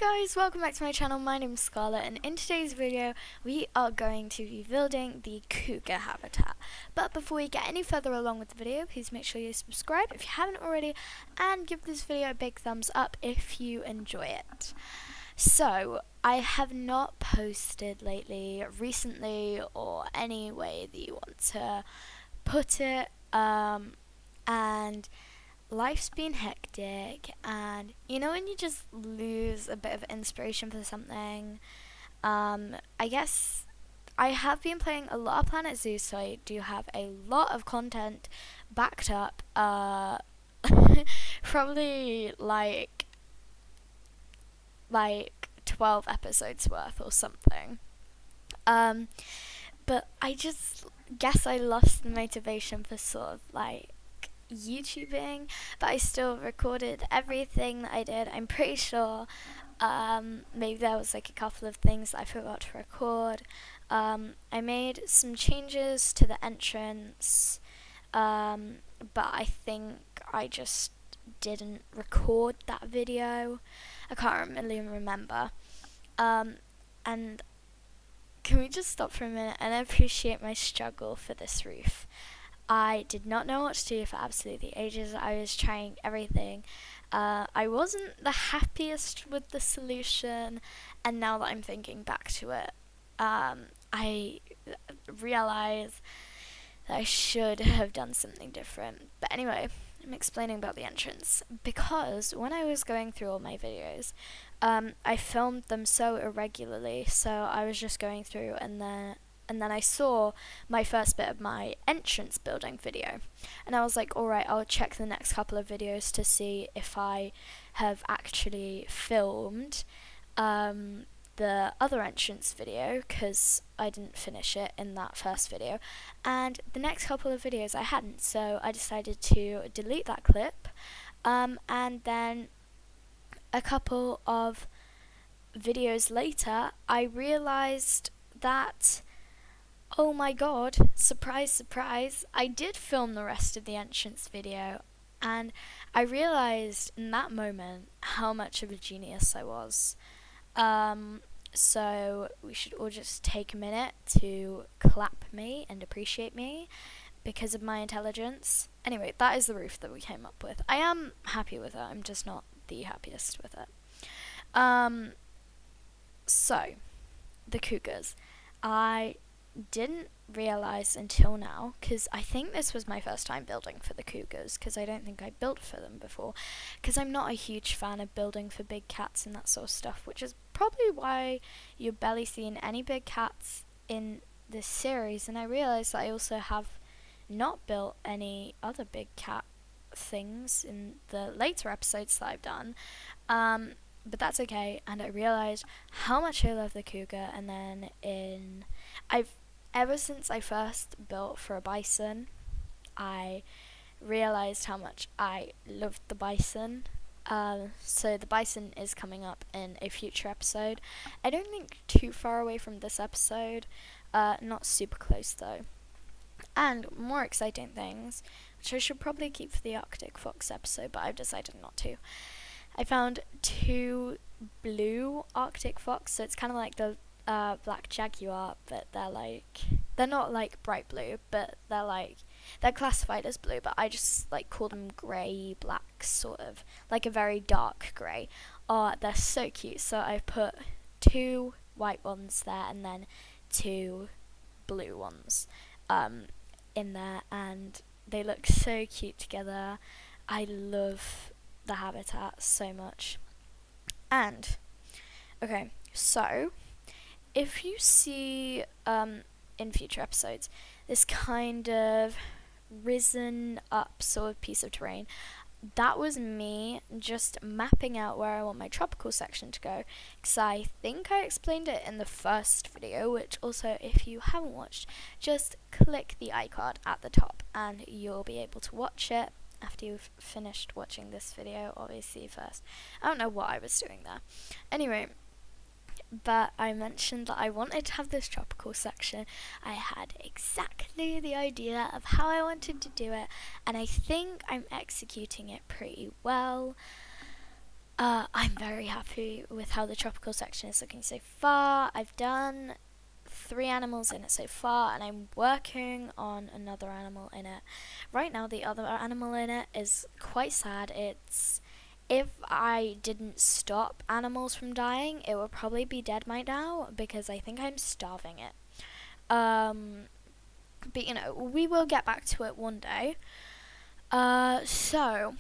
guys, welcome back to my channel. My name is Scarlett, and in today's video we are going to be building the cougar habitat. But before we get any further along with the video, please make sure you subscribe if you haven't already, and give this video a big thumbs up if you enjoy it. So, I have not posted lately, recently, or any way that you want to put it, and life's been hectic, and you know when you just lose a bit of inspiration for something. I guess I have been playing a lot of Planet Zoo, so I do have a lot of content backed up, probably like 12 episodes worth or something. But I just guess I lost the motivation for sort of like YouTubing, but I still recorded everything that I did. I'm pretty sure maybe there was like a couple of things that I forgot to record. I made some changes to the entrance, but I think I just didn't record that video. I can't really remember. And can we just stop for a minute and appreciate my struggle for this roof? I did not know what to do for absolutely ages. I was trying everything. I wasn't the happiest with the solution, and now that I'm thinking back to it, I realize that I should have done something different. But anyway, I'm explaining about the entrance, because when I was going through all my videos, I filmed them so irregularly, so I was just going through, and then I saw my first bit of my entrance building video, and I was like, alright, I'll check the next couple of videos to see if I have actually filmed the other entrance video, because I didn't finish it in that first video, and the next couple of videos I hadn't, so I decided to delete that clip, and then a couple of videos later I realized that, oh my god, surprise, surprise, I did film the rest of the entrance video, and I realized in that moment how much of a genius I was. So we should all just take a minute to clap me and appreciate me because of my intelligence. Anyway, that is the roof that we came up with. I am happy with it, I'm just not the happiest with it. So, the cougars. I didn't realize until now, because I think this was my first time building for the cougars, because I don't think I built for them before, because I'm not a huge fan of building for big cats and that sort of stuff, which is probably why you've barely seen any big cats in this series. And I realized that I also have not built any other big cat things in the later episodes that I've done, but that's okay. And I realized how much I love the cougar, and then ever since I first built for a bison, I realized how much I loved the bison. So the bison is coming up in a future episode. I don't think too far away from this episode, not super close though. And more exciting things, which I should probably keep for the Arctic Fox episode, but I've decided not to. I found 2 blue Arctic Fox, so it's kind of like the black jaguar, but they're not like bright blue, but they're classified as blue, but I just like call them grey black, sort of like a very dark grey. Oh, they're so cute. So I've put 2 white ones there and then 2 blue ones in there, and they look so cute together. I love the habitat so much. And okay, so if you see in future episodes this kind of risen up sort of piece of terrain, that was me just mapping out where I want my tropical section to go, because I think I explained it in the first video, which also, if you haven't watched, just click the iCard at the top and you'll be able to watch it after you've finished watching this video, obviously first. I don't know what I was doing there. Anyway, but I mentioned that I wanted to have this tropical section. I had exactly the idea of how I wanted to do it, and I think I'm executing it pretty well. I'm very happy with how the tropical section is looking so far. I've done 3 animals in it so far, and I'm working on another animal in it. Right now, the other animal in it is quite sad. It's if I didn't stop animals from dying, it would probably be dead right now because I think I'm starving it. But we will get back to it one day. So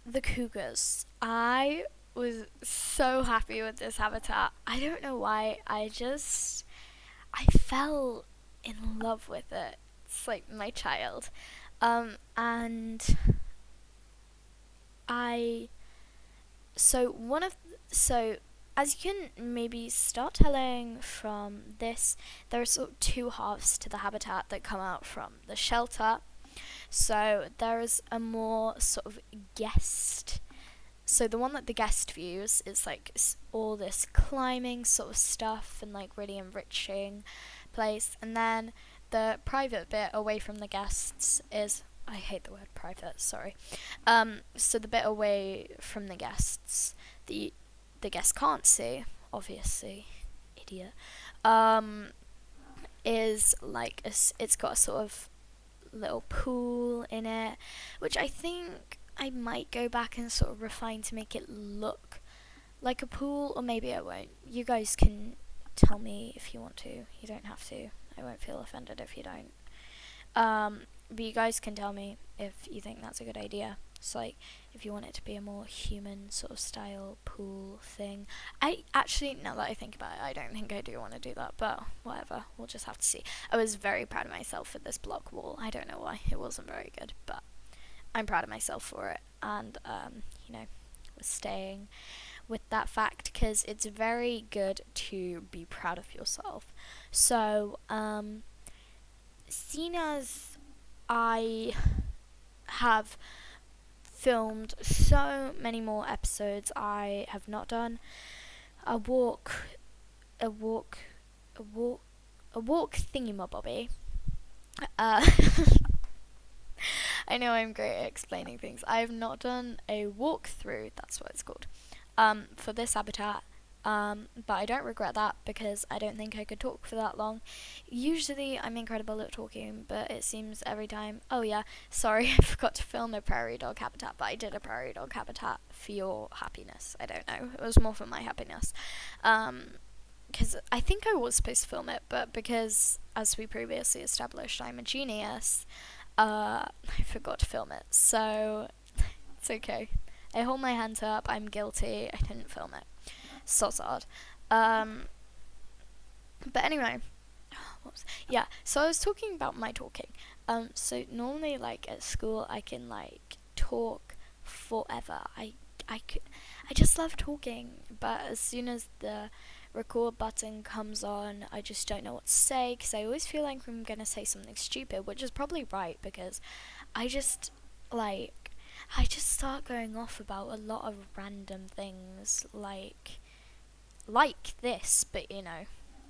the cougars. I was so happy with this habitat. I don't know why. I fell in love with it. It's like my child. And I so one of so as you can maybe start telling from this, there are sort of 2 halves to the habitat that come out from the shelter. So there is a more sort of guest. So the one that the guest views is like all this climbing sort of stuff and like really enriching place. And then the private bit away from the guests is, I hate the word private, sorry. So the bit away from the guests, the guests can't see, obviously, idiot, is like it's got a sort of little pool in it, which I think I might go back and sort of refine to make it look like a pool, or maybe I won't. You guys can tell me if you want to. You don't have to. I won't feel offended if you don't. But you guys can tell me if you think that's a good idea. So like, if you want it to be a more human sort of style pool thing. I actually, now that I think about it, I don't think I do want to do that, but whatever, we'll just have to see. I was very proud of myself with this block wall. I don't know why, it wasn't very good, but I'm proud of myself for it, and was staying with that fact because it's very good to be proud of yourself. So, seeing as I have filmed so many more episodes, I have not done a walk thingamabobby. I know I'm great at explaining things. I have not done a walkthrough, that's what it's called, for this habitat. But I don't regret that because I don't think I could talk for that long. Usually I'm incredible at talking, but it seems every time... Oh yeah, sorry, I forgot to film a prairie dog habitat, but I did a prairie dog habitat for your happiness. I don't know, it was more for my happiness. Because I think I was supposed to film it, but because, as we previously established, I'm a genius, I forgot to film it. So, it's okay. I hold my hands up, I'm guilty, I didn't film it. So sad. But anyway, so I was talking about my talking. So normally, like, at school, I can, like, talk forever. I just love talking, but as soon as the record button comes on, I just don't know what to say, because I always feel like I'm going to say something stupid, which is probably right, because I just start going off about a lot of random things, like this, but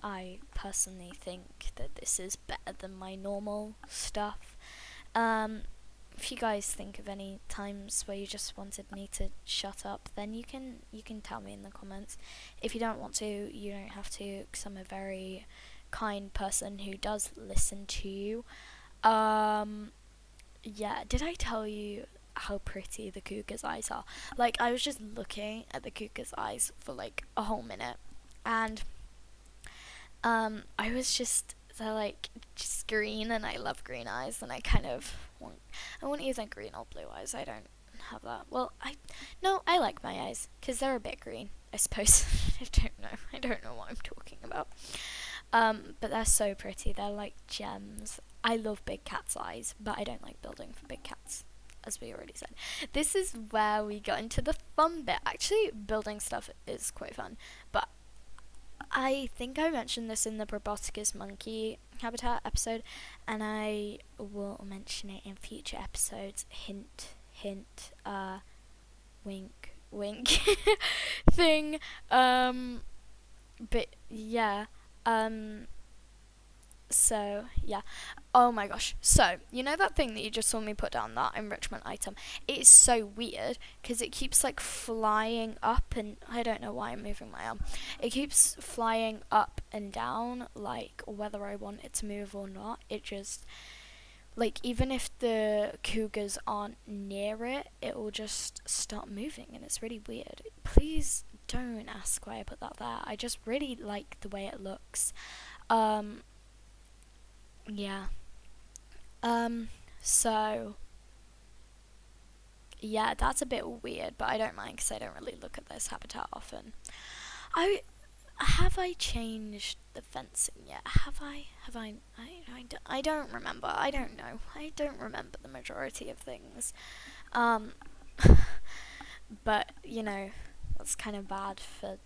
I personally think that this is better than my normal stuff. If you guys think of any times where you just wanted me to shut up, then you can tell me in the comments. If you don't want to, you don't have to, because I'm a very kind person who does listen to you. Did I tell you how pretty the cougar's eyes are? Like, I was just looking at the cougar's eyes for like a whole minute, and I was they're like just green, and I love green eyes, and I want either green or blue eyes. I don't have that. Well, I like my eyes because they're a bit green, I suppose. I don't know what I'm talking about. But they're so pretty. They're like gems. I love big cat's eyes, but I don't like building for big cats, as we already said. This is where we got into the fun bit. Actually, building stuff is quite fun, but I think I mentioned this in the proboscis monkey habitat episode, and I will mention it in future episodes. Hint, hint, wink, wink thing. But yeah, So, yeah. Oh my gosh. So, you know that thing that you just saw me put down, that enrichment item? It is so weird because it keeps like flying up, and I don't know why I'm moving my arm. It keeps flying up and down, like whether I want it to move or not. It just, like, even if the cougars aren't near it, it will just start moving, and it's really weird. Please don't ask why I put that there. I just really like the way it looks. Um, yeah. Um, so, yeah, that's a bit weird, but I don't mind because I don't really look at this habitat often. Have I changed the fencing yet? Have I? I don't remember. I don't know. I don't remember the majority of things. Um, but, you know, that's kind of bad for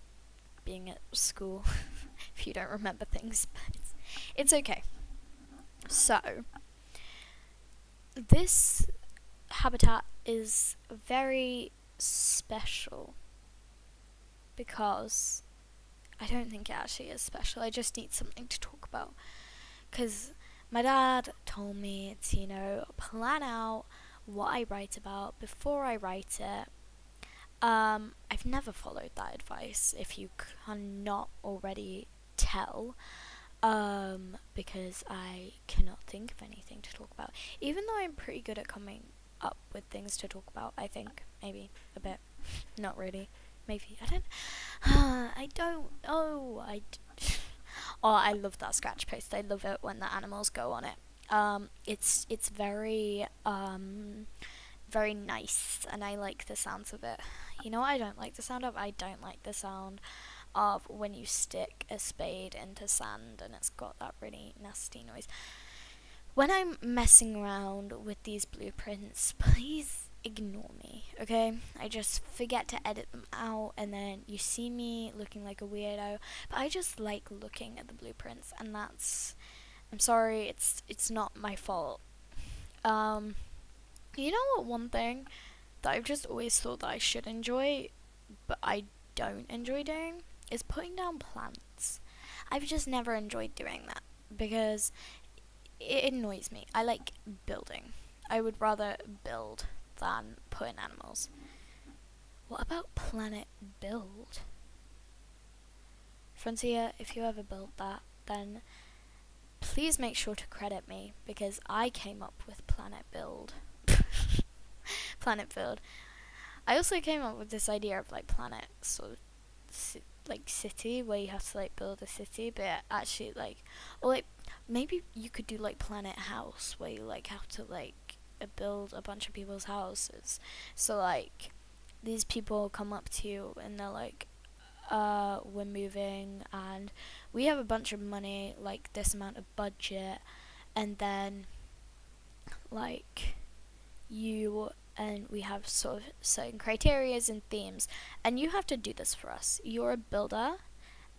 being at school if you don't remember things, but it's okay. So, this habitat is very special because I don't think it actually is special. I just need something to talk about because my dad told me to, plan out what I write about before I write it. I've never followed that advice, if you cannot already tell, because I cannot think of anything to talk about. Even though I'm pretty good at coming up with things to talk about, I think. Maybe a bit. Not really. Maybe. I don't. I don't. Oh, oh, I love that scratch post. I love it when the animals go on it. It's very nice, and I like the sounds of it. You know what I don't like the sound of? I don't like the sound of when you stick a spade into sand and it's got that really nasty noise. When I'm messing around with these blueprints, please ignore me, okay? I just forget to edit them out, and then you see me looking like a weirdo. But I just like looking at the blueprints, and I'm sorry, it's not my fault. Um, you know what? One thing that I've just always thought that I should enjoy, but I don't enjoy doing, is putting down plants. I've just never enjoyed doing that because it annoys me. I like building. I would rather build than put in animals. What about Planet Build? Frontier, if you ever build that, then please make sure to credit me because I came up with Planet Build. Planet Build. I also came up with this idea of like planet sort of like city where you have to like build a city, but actually like, or like maybe you could do like Planet House where you like have to like build a bunch of people's houses. So like these people come up to you and they're like, we're moving and we have a bunch of money, like this amount of budget, and then like you and we have sort of certain criterias and themes, and you have to do this for us. You're a builder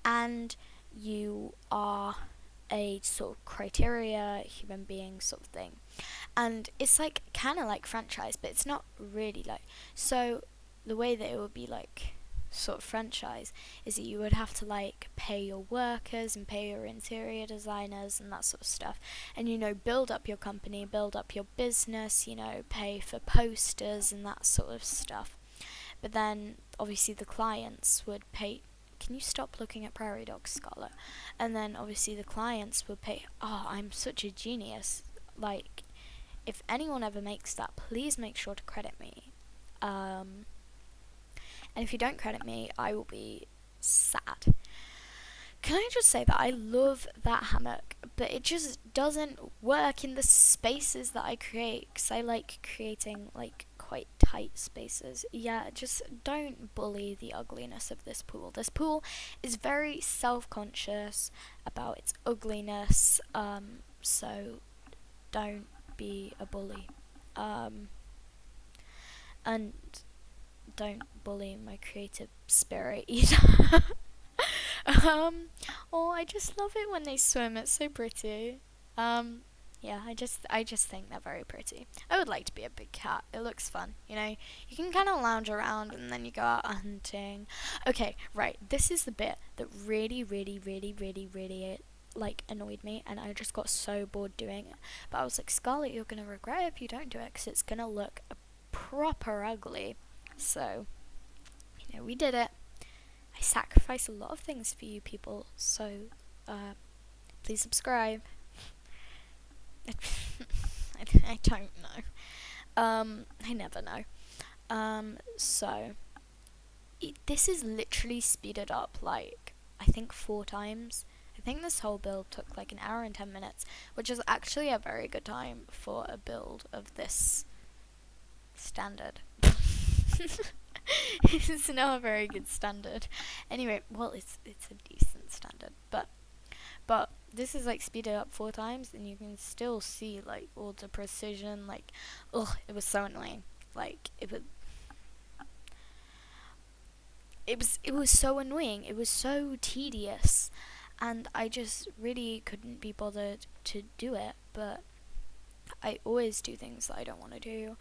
and you are a sort of criteria human being sort of thing, and it's like kind of like franchise, but it's not really like. So the way that it would be like sort of franchise is that you would have to like pay your workers and pay your interior designers and that sort of stuff, and build up your company, build up your business, pay for posters and that sort of stuff. But then obviously the clients would pay. Can you stop looking at prairie dogs, Scarlett? And then obviously the clients would pay. Oh, I'm such a genius. Like, if anyone ever makes that, please make sure to credit me. And if you don't credit me, I will be sad. Can I just say that I love that hammock, but it just doesn't work in the spaces that I create, because I like creating like quite tight spaces. Yeah, just don't bully the ugliness of this pool. This pool is very self-conscious about its ugliness, so don't be a bully. And don't bully my creative spirit either. Oh, I just love it when they swim. It's so pretty. Yeah, I just think they're very pretty. I would like to be a big cat. It looks fun, You can kind of lounge around and then you go out hunting. Okay, right. This is the bit that really, really, really, really, really like annoyed me, and I just got so bored doing it. But I was like, Scarlett, you're gonna regret it if you don't do it, because it's gonna look proper ugly. So, you know, we did it. I sacrificed a lot of things for you people, so please subscribe. I don't know. I never know. So this is literally speeded up like I think 4 times. I think this whole build took like an hour and 10 minutes, which is actually a very good time for a build of this standard. It's not a very good standard. Anyway, well, it's a decent standard, but this is like speeded up 4 times, and you can still see like all the precision. Like, ugh, it was so annoying. Like it was so annoying. It was so tedious, and I just really couldn't be bothered to do it. But I always do things that I don't want to do,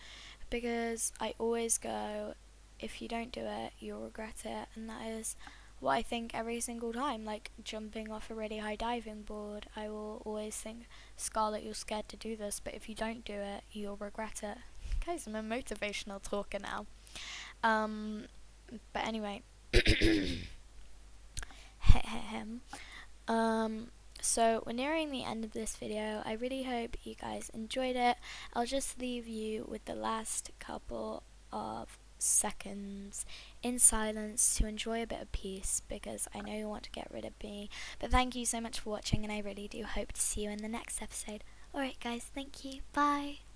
because I always go, if you don't do it, you'll regret it, and that is what I think every single time. Like jumping off a really high diving board, I will always think, Scarlett, you're scared to do this, but if you don't do it, you'll regret it. Guys, I'm a motivational talker now. But anyway. So we're nearing the end of this video. I really hope you guys enjoyed it. I'll just leave you with the last couple of seconds in silence to enjoy a bit of peace, because I know you want to get rid of me. But thank you so much for watching, and I really do hope to see you in the next episode. Alright guys, thank you. Bye.